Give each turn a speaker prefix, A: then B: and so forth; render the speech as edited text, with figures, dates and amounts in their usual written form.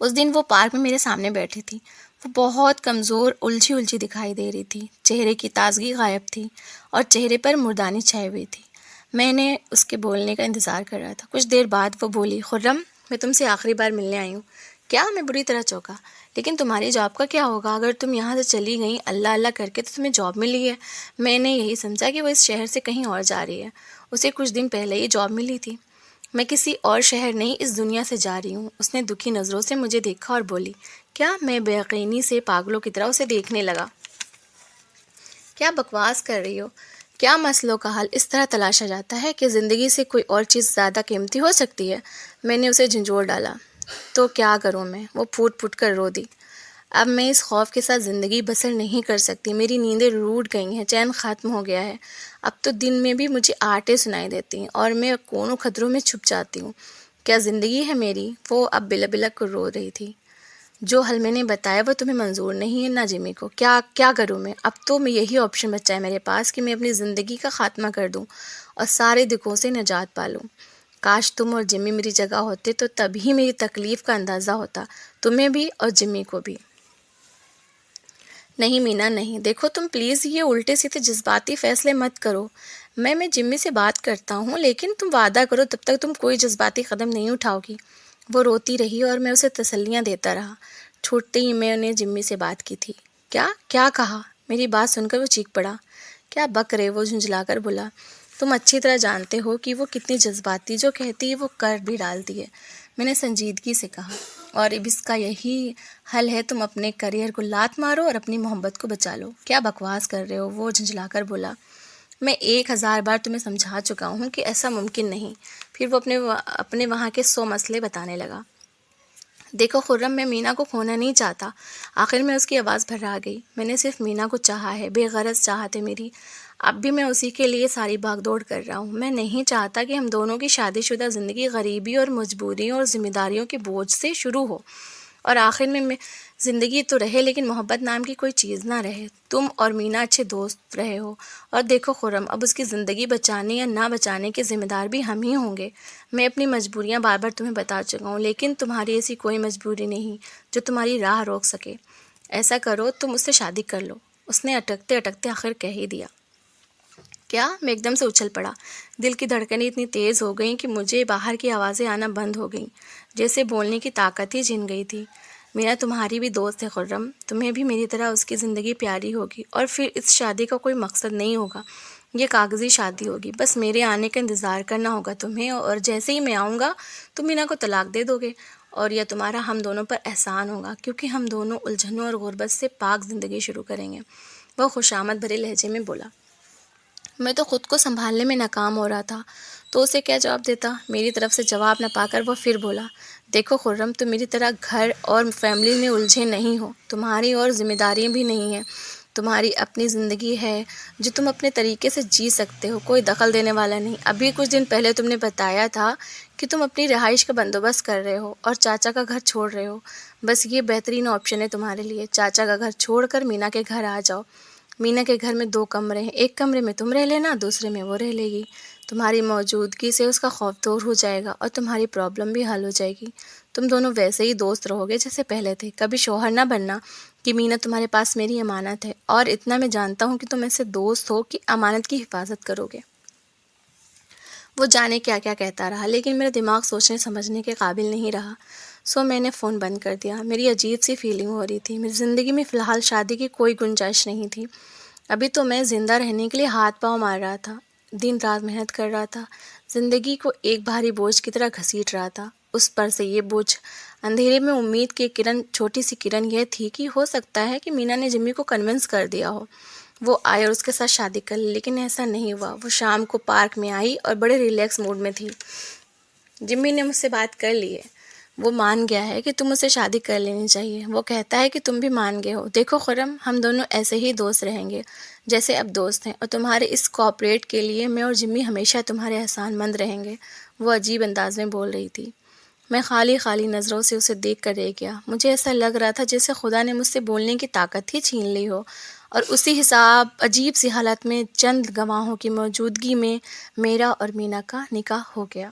A: اس دن وہ پارک میں میرے سامنے بیٹھی تھی. وہ بہت کمزور الجھی الجھی دکھائی دے رہی تھی. چہرے کی تازگی غائب تھی اور چہرے پر مردانی چھائی ہوئی تھی. میں نے اس کے بولنے کا انتظار کر رہا تھا. کچھ دیر بعد وہ بولی، خرم، میں تم سے آخری بار ملنے آئی ہوں. کیا؟ میں بری طرح چونکا. لیکن تمہاری جاب کا کیا ہوگا؟ اگر تم یہاں سے چلی گئیں اللہ اللہ کر کے تو تمہیں جاب ملی ہے. میں نے یہی سمجھا کہ وہ اس شہر سے کہیں اور جا رہی ہے. اسے کچھ دن پہلے ہی جاب ملی تھی. میں کسی اور شہر نہیں، اس دنیا سے جا رہی ہوں. اس نے دکھی نظروں سے مجھے دیکھا اور بولی. کیا؟ میں بے یقینی سے پاگلوں کی طرح اسے دیکھنے لگا. کیا بکواس کر رہی ہو؟ کیا مسئلوں کا حل اس طرح تلاشا جاتا ہے کہ زندگی سے کوئی اور چیز زیادہ قیمتی ہو سکتی ہے؟ میں نے اسے جھنجھوڑ ڈالا. تو کیا کروں میں؟ وہ پھوٹ پھوٹ کر رو دی. اب میں اس خوف کے ساتھ زندگی بسر نہیں کر سکتی. میری نیندیں روٹ گئی ہیں، چین ختم ہو گیا ہے. اب تو دن میں بھی مجھے آٹے سنائی دیتی ہیں اور میں کونوں خطروں میں چھپ جاتی ہوں. کیا زندگی ہے میری؟ وہ اب بلک بلک کر رو رہی تھی. جو حل میں نے بتایا وہ تمہیں منظور نہیں ہے نہ جمی کو. کیا کروں میں؟ اب تو میں یہی آپشن بچا ہے میرے پاس کہ میں اپنی زندگی کا خاتمہ کر دوں اور سارے دکھوں سے نجات پا لوں. کاش تم اور جمی میری جگہ ہوتے تو تبھی میری تکلیف کا اندازہ ہوتا، تمہیں بھی اور جمی کو بھی. نہیں مینا نہیں، دیکھو تم پلیز یہ الٹے سیدھے جذباتی فیصلے مت کرو. میں جمی سے بات کرتا ہوں، لیکن تم وعدہ کرو تب تک تم کوئی جذباتی قدم نہیں اٹھاؤ گی. وہ روتی رہی اور میں اسے تسلیاں دیتا رہا. چھوٹتے ہی میں نے جمی سے بات کی تھی. کیا کہا؟ میری بات سن کر وہ چیخ پڑا. کیا بک رہے؟ وہ جھنجھلا کر بولا. تم اچھی طرح جانتے ہو کہ وہ کتنی جذباتی، جو کہتی ہے وہ کر بھی ڈالتی ہے. میں نے سنجیدگی سے کہا. اور اب اس کا یہی حل ہے، تم اپنے کریئر کو لات مارو اور اپنی محبت کو بچا لو. کیا بکواس کر رہے ہو؟ وہ جھنجھلا کر بولا. میں 1000 بار تمہیں سمجھا چکا ہوں کہ ایسا ممکن نہیں. پھر وہ اپنے وہاں کے 100 مسئلے بتانے لگا. دیکھو خرم، میں مینا کو کھونا نہیں چاہتا. آخر میں اس کی آواز بھرا گئی. میں نے صرف مینا کو چاہا ہے، بے غرض چاہت ہے میری. اب بھی میں اسی کے لیے ساری بھاگ دوڑ کر رہا ہوں. میں نہیں چاہتا کہ ہم دونوں کی شادی شدہ زندگی غریبی اور مجبوریوں اور ذمہ داریوں کے بوجھ سے شروع ہو اور آخر میں زندگی تو رہے لیکن محبت نام کی کوئی چیز نہ رہے. تم اور مینا اچھے دوست رہے ہو، اور دیکھو خرم، اب اس کی زندگی بچانے یا نہ بچانے کے ذمہ دار بھی ہم ہی ہوں گے. میں اپنی مجبوریاں بار بار تمہیں بتا چکا ہوں، لیکن تمہاری ایسی کوئی مجبوری نہیں جو تمہاری راہ روک سکے. ایسا کرو، تم اس سے شادی کر لو. اس نے اٹکتے اٹکتے آخر کہہ ہی دیا. کیا؟ میں ایک دم سے اچھل پڑا. دل کی دھڑکنیں اتنی تیز ہو گئیں کہ مجھے باہر کی آوازیں آنا بند ہو گئیں، جیسے بولنے کی طاقت ہی چھن گئی تھی. میرا تمہاری بھی دوست ہے خرم، تمہیں بھی میری طرح اس کی زندگی پیاری ہوگی، اور پھر اس شادی کا کوئی مقصد نہیں ہوگا. یہ کاغذی شادی ہوگی. بس میرے آنے کا انتظار کرنا ہوگا تمہیں، اور جیسے ہی میں آؤں گا تم مینا کو طلاق دے دو گے، اور یہ تمہارا ہم دونوں پر احسان ہوگا، کیونکہ ہم دونوں الجھنوں اور غربت سے پاک زندگی شروع کریں گے. وہ خوشامد بھرے لہجے میں بولا. میں تو خود کو سنبھالنے میں ناکام ہو رہا تھا تو اسے کیا جواب دیتا. میری طرف سے جواب نہ پا کر وہ پھر بولا. دیکھو خرم، تم میری طرح گھر اور فیملی میں الجھے نہیں ہو. تمہاری اور ذمہ داریاں بھی نہیں ہیں. تمہاری اپنی زندگی ہے جو تم اپنے طریقے سے جی سکتے ہو، کوئی دخل دینے والا نہیں. ابھی کچھ دن پہلے تم نے بتایا تھا کہ تم اپنی رہائش کا بندوبست کر رہے ہو اور چاچا کا گھر چھوڑ رہے ہو. بس یہ بہترین آپشن ہے تمہارے لیے. چاچا کا گھر چھوڑ کر مینا کے گھر آ جاؤ. مینا کے گھر میں 2 کمرے ہیں، ایک کمرے میں تم رہ لینا، دوسرے میں وہ رہ لے گی. تمہاری موجودگی سے اس کا خوف دور ہو جائے گا اور تمہاری پرابلم بھی حل ہو جائے گی. تم دونوں ویسے ہی دوست رہو گے جیسے پہلے تھے. کبھی شوہر نہ بننا کہ مینا تمہارے پاس میری امانت ہے، اور اتنا میں جانتا ہوں کہ تم ایسے دوست ہو کہ امانت کی حفاظت کرو گے. وہ جانے کیا کیا کہتا رہا، لیکن میرا دماغ سوچنے سمجھنے کے قابل نہیں رہا. سو میں نے فون بند کر دیا. میری عجیب سی فیلنگ ہو رہی تھی. میری زندگی میں فی الحال شادی کی کوئی گنجائش نہیں تھی. ابھی تو میں زندہ رہنے کے لیے ہاتھ پاؤں مار رہا تھا، دن رات محنت کر رہا تھا، زندگی کو ایک بھاری بوجھ کی طرح گھسیٹ رہا تھا. اس پر سے یہ بوجھ، اندھیرے میں امید کی کرن، چھوٹی سی کرن یہ تھی کہ ہو سکتا ہے کہ مینا نے جمی کو کنونس کر دیا ہو، وہ آئے اور اس کے ساتھ شادی کر لی. لیکن ایسا نہیں ہوا. وہ شام کو پارک میں آئی اور بڑے ریلیکس موڈ میں تھی. جمی نے مجھ سے بات کر لی ہے. وہ مان گیا ہے کہ تم اسے شادی کر لینی چاہیے. وہ کہتا ہے کہ تم بھی مان گئے ہو. دیکھو خرم، ہم دونوں ایسے ہی دوست رہیں گے جیسے اب دوست ہیں، اور تمہارے اس کوآپریٹ کے لیے میں اور جمی ہمیشہ تمہارے احسان مند رہیں گے. وہ عجیب انداز میں بول رہی تھی. میں خالی نظروں سے اسے دیکھ کر رہ گیا. مجھے ایسا لگ رہا تھا جیسے خدا نے مجھ سے بولنے کی طاقت ہی چھین لی ہو، اور اسی حساب عجیب سی حالت میں چند گواہوں کی موجودگی میں میرا اور مینا کا نکاح ہو گیا.